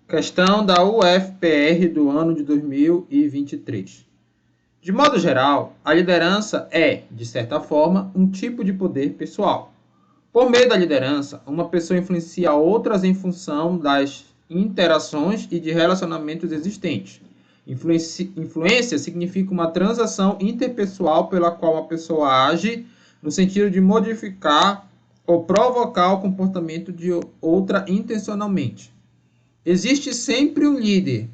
Questão da UFPR do ano de 2023. De modo geral, a liderança é, de certa forma, um tipo de poder pessoal. Por meio da liderança, uma pessoa influencia outras em função das interações e de relacionamentos existentes. Influência significa uma transação interpessoal pela qual uma pessoa age no sentido de modificar ou provocar o comportamento de outra intencionalmente. Existe sempre um líder,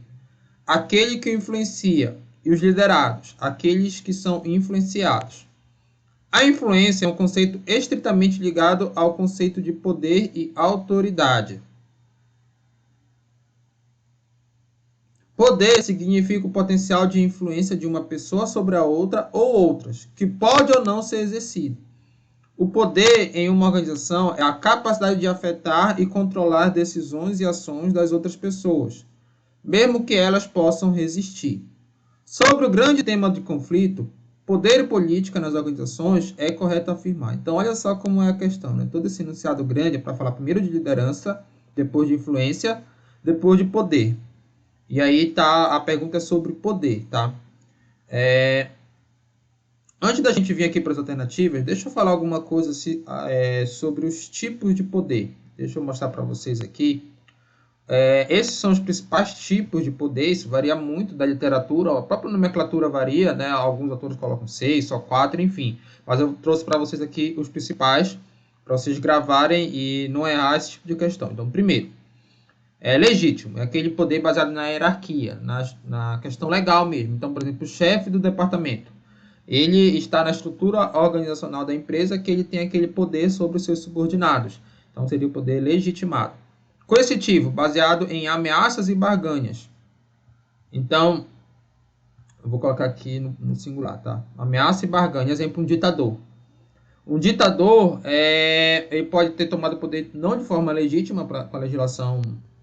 aquele que influencia, e os liderados, aqueles que são influenciados. A influência é um conceito estritamente ligado ao conceito de poder e autoridade. Poder significa o potencial de influência de uma pessoa sobre a outra ou outras, que pode ou não ser exercido. O poder em uma organização é a capacidade de afetar e controlar decisões e ações das outras pessoas, mesmo que elas possam resistir. Sobre o grande tema de conflito, poder e política nas organizações, é correto afirmar. Então, olha só como é a questão, né? Todo esse enunciado grande é para falar primeiro de liderança, depois de influência, depois de poder. E aí tá a pergunta sobre poder, tá? Antes da gente vir aqui para as alternativas, deixa eu falar alguma coisa sobre os tipos de poder. Deixa eu mostrar para vocês aqui. Esses são os principais tipos de poder, isso varia muito da literatura, a própria nomenclatura varia, né? Alguns autores colocam 6, só 4, enfim. Mas eu trouxe para vocês aqui os principais, para vocês gravarem e não errar esse tipo de questão. Então, primeiro, é legítimo, é aquele poder baseado na hierarquia, na questão legal mesmo. Então, por exemplo, o chefe do departamento, ele está na estrutura organizacional da empresa que ele tem aquele poder sobre os seus subordinados. Então, seria o poder legitimado. Coercitivo, baseado em ameaças e barganhas. Então, eu vou colocar aqui no singular, tá? Ameaça e barganha. Exemplo, um ditador. Um ditador, ele pode ter tomado poder não de forma legítima com a legislação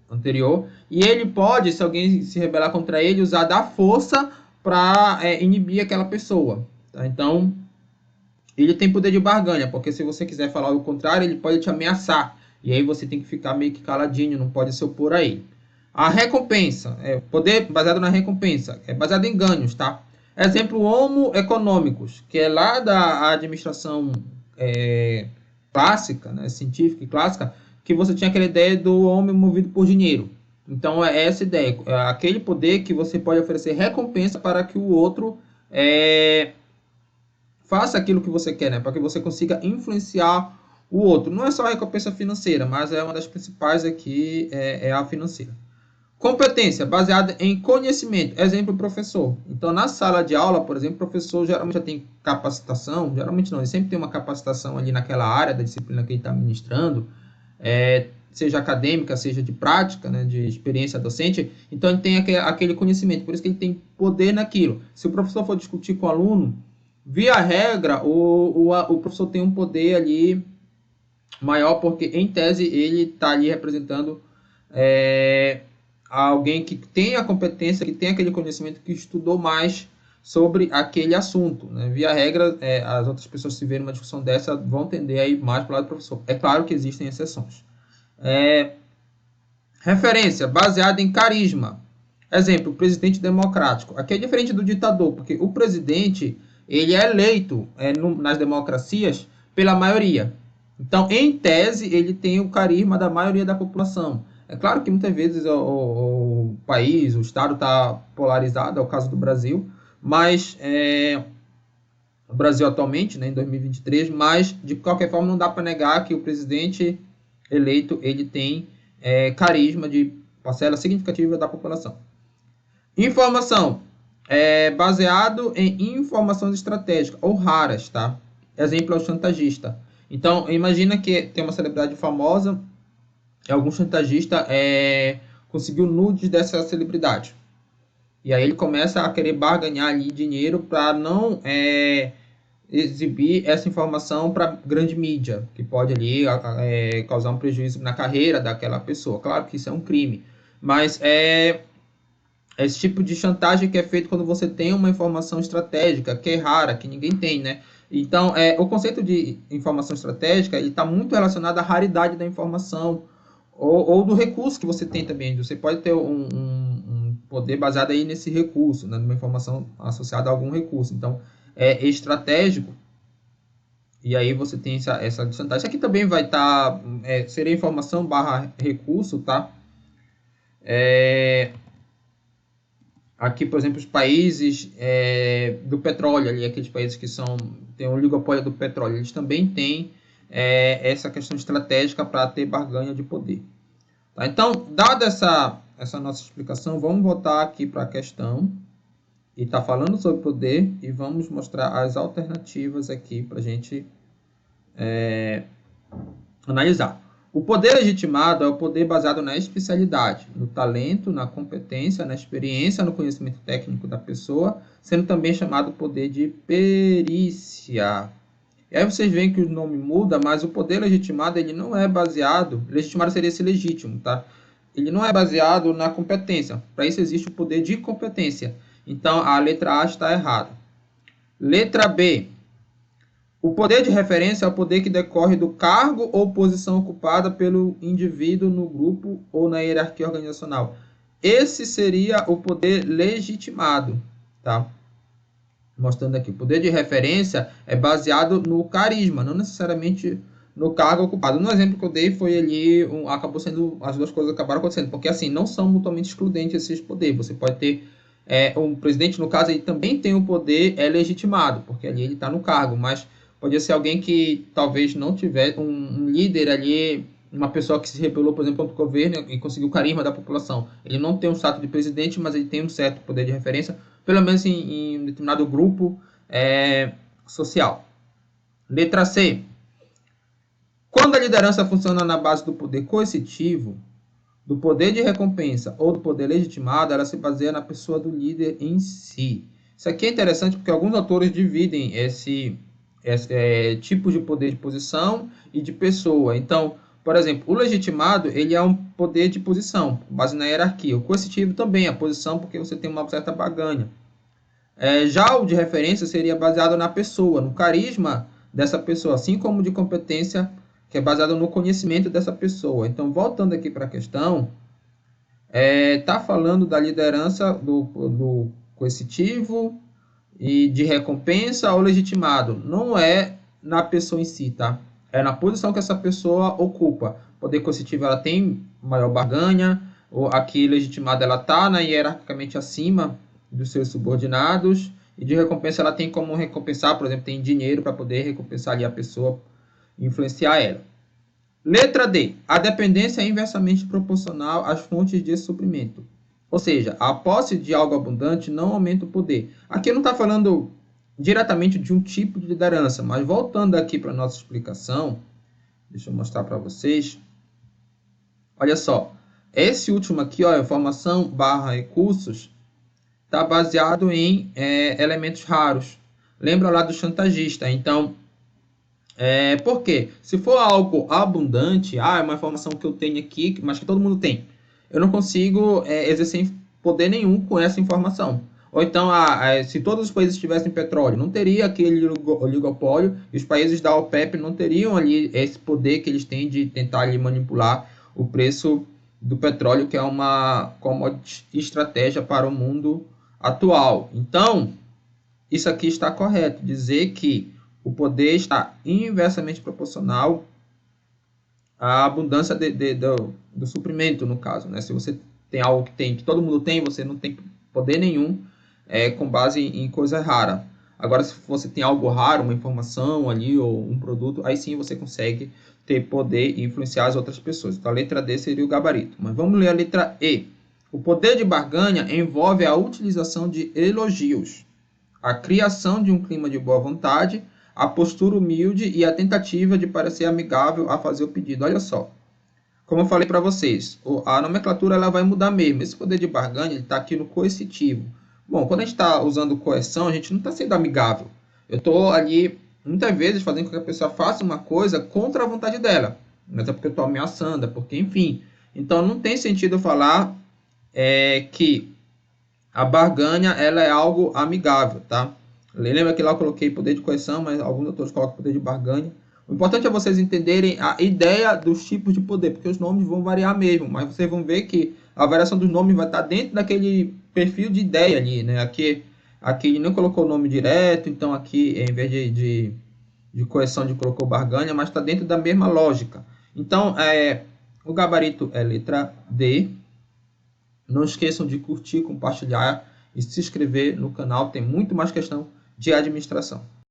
anterior, e ele pode, se alguém se rebelar contra ele, usar da força para inibir aquela pessoa. Tá? Então, ele tem poder de barganha, porque se você quiser falar o contrário, ele pode te ameaçar. E aí você tem que ficar meio que caladinho, não pode se opor a ele. A recompensa, poder baseado na recompensa, é baseado em ganhos, tá? Exemplo, homo econômicos, que é lá da administração clássica, né, científica e clássica, que você tinha aquela ideia do homem movido por dinheiro. Então, é essa ideia, é aquele poder que você pode oferecer recompensa para que o outro faça aquilo que você quer, né, para que você consiga influenciar o outro. Não é só a recompensa financeira, mas é uma das principais aqui, é a financeira. Competência, baseada em conhecimento. Exemplo, professor. Então, na sala de aula, por exemplo, o professor geralmente já tem capacitação, geralmente não, ele sempre tem uma capacitação ali naquela área da disciplina que ele está ministrando, seja acadêmica, seja de prática, né, de experiência docente. Então, ele tem aquele conhecimento, por isso que ele tem poder naquilo. Se o professor for discutir com o aluno, via regra, o professor tem um poder ali maior, porque, em tese, ele está ali representando alguém que tem a competência, que tem aquele conhecimento, que estudou mais sobre aquele assunto. Né? Via regra, as outras pessoas, se verem uma discussão dessa, vão tender a ir mais para o lado do professor. É claro que existem exceções. Referência, baseada em carisma. Exemplo, presidente democrático. Aqui é diferente do ditador, porque o presidente ele é eleito nas democracias pela maioria. Então, em tese, ele tem o carisma da maioria da população. É claro que muitas vezes o país, o Estado está polarizado, é o caso do Brasil, mas o Brasil atualmente, né, em 2023, mas de qualquer forma não dá para negar que o presidente eleito ele tem carisma de parcela significativa da população. Informação, baseado em informações estratégicas ou raras, tá? Exemplo é o chantagista. Então, imagina que tem uma celebridade famosa, algum chantagista conseguiu nudes dessa celebridade. E aí ele começa a querer barganhar ali dinheiro para não exibir essa informação para grande mídia, que pode ali causar um prejuízo na carreira daquela pessoa. Claro que isso é um crime, mas esse tipo de chantagem que é feito quando você tem uma informação estratégica, que é rara, que ninguém tem, né? Então, o conceito de informação estratégica está muito relacionado à raridade da informação, ou do recurso que você tem também. Você pode ter um poder baseado aí nesse recurso, né, numa informação associada a algum recurso. Então, é estratégico. E aí você tem essa desvantagem. Isso aqui também vai estar, seria informação barra recurso, tá? Aqui, por exemplo, os países do petróleo, ali, aqueles países que têm um oligopólio do petróleo, eles também têm essa questão estratégica para ter barganha de poder. Tá? Então, dada essa nossa explicação, vamos voltar aqui para a questão e está falando sobre poder e vamos mostrar as alternativas aqui para a gente analisar. O poder legitimado é o poder baseado na especialidade, no talento, na competência, na experiência, no conhecimento técnico da pessoa, sendo também chamado poder de perícia. E aí vocês veem que o nome muda, mas o poder legitimado ele não é baseado, legitimado seria esse legítimo, tá? Ele não é baseado na competência. Para isso existe o poder de competência. Então a letra A está errada. Letra B. O poder de referência é o poder que decorre do cargo ou posição ocupada pelo indivíduo no grupo ou na hierarquia organizacional. Esse seria o poder legitimado, tá? Mostrando aqui, o poder de referência é baseado no carisma, não necessariamente no cargo ocupado. No exemplo que eu dei foi ali, acabou sendo, as duas coisas acabaram acontecendo, porque assim, não são mutuamente excludentes esses poderes. Você pode ter um presidente, no caso, ele também tem o poder legitimado, porque ali ele está no cargo, mas pode ser alguém que talvez não tiver um líder ali, uma pessoa que se rebelou, por exemplo, contra o governo e conseguiu o carisma da população. Ele não tem um status de presidente, mas ele tem um certo poder de referência, pelo menos em um determinado grupo social. Letra C. Quando a liderança funciona na base do poder coercitivo, do poder de recompensa ou do poder legitimado, ela se baseia na pessoa do líder em si. Isso aqui é interessante porque alguns autores dividem esse tipo de poder de posição e de pessoa. Então, por exemplo, o legitimado ele é um poder de posição, com base na hierarquia. O coercitivo também é a posição, porque você tem uma certa barganha. Já o de referência seria baseado na pessoa, no carisma dessa pessoa, assim como o de competência, que é baseado no conhecimento dessa pessoa. Então, voltando aqui para a questão, está falando da liderança do coercitivo e de recompensa ou legitimado. Não é na pessoa em si, tá? É na posição que essa pessoa ocupa. Poder coercitivo ela tem maior barganha, ou aqui legitimado ela está hierarquicamente acima dos seus subordinados, e de recompensa ela tem como recompensar, por exemplo, tem dinheiro para poder recompensar ali a pessoa, influenciar ela. Letra D. A dependência é inversamente proporcional às fontes de suprimento. Ou seja, a posse de algo abundante não aumenta o poder. Aqui não está falando diretamente de um tipo de liderança, mas voltando aqui para a nossa explicação, deixa eu mostrar para vocês. Olha só, esse último aqui, ó, informação barra recursos, está baseado em elementos raros. Lembra lá do chantagista. Então, por quê? Se for algo abundante, é uma informação que eu tenho aqui, mas que todo mundo tem, eu não consigo exercer poder nenhum com essa informação. Ou então, se todos os países tivessem petróleo, não teria aquele oligopólio, e os países da OPEP não teriam ali esse poder que eles têm de tentar ali manipular o preço do petróleo, que é uma estratégia para o mundo atual. Então, isso aqui está correto, dizer que o poder está inversamente proporcional à abundância do suprimento, no caso, né? Se você tem algo que todo mundo tem, você não tem poder nenhum com base em coisa rara. Agora, se você tem algo raro, uma informação ali ou um produto, aí sim você consegue ter poder e influenciar as outras pessoas. Então, a letra D seria o gabarito. Mas vamos ler a letra E. O poder de barganha envolve a utilização de elogios, a criação de um clima de boa vontade, a postura humilde e a tentativa de parecer amigável a fazer o pedido. Olha só, como eu falei para vocês, a nomenclatura ela vai mudar mesmo. Esse poder de barganha está aqui no coercitivo. Bom, quando a gente está usando coerção, a gente não está sendo amigável. Eu estou ali, muitas vezes, fazendo com que a pessoa faça uma coisa contra a vontade dela. Mas é porque eu estou ameaçando, é porque, enfim. Então, não tem sentido falar que a barganha ela é algo amigável, tá? Lembra que lá eu coloquei poder de coerção, mas alguns autores colocam poder de barganha. O importante é vocês entenderem a ideia dos tipos de poder, porque os nomes vão variar mesmo, mas vocês vão ver que a variação dos nomes vai estar dentro daquele perfil de ideia ali, né? Aqui ele não colocou o nome direto, então aqui, em vez de coerção, de colocou barganha, mas está dentro da mesma lógica. Então, o gabarito é letra D. Não esqueçam de curtir, compartilhar e se inscrever no canal. Tem muito mais questão de administração.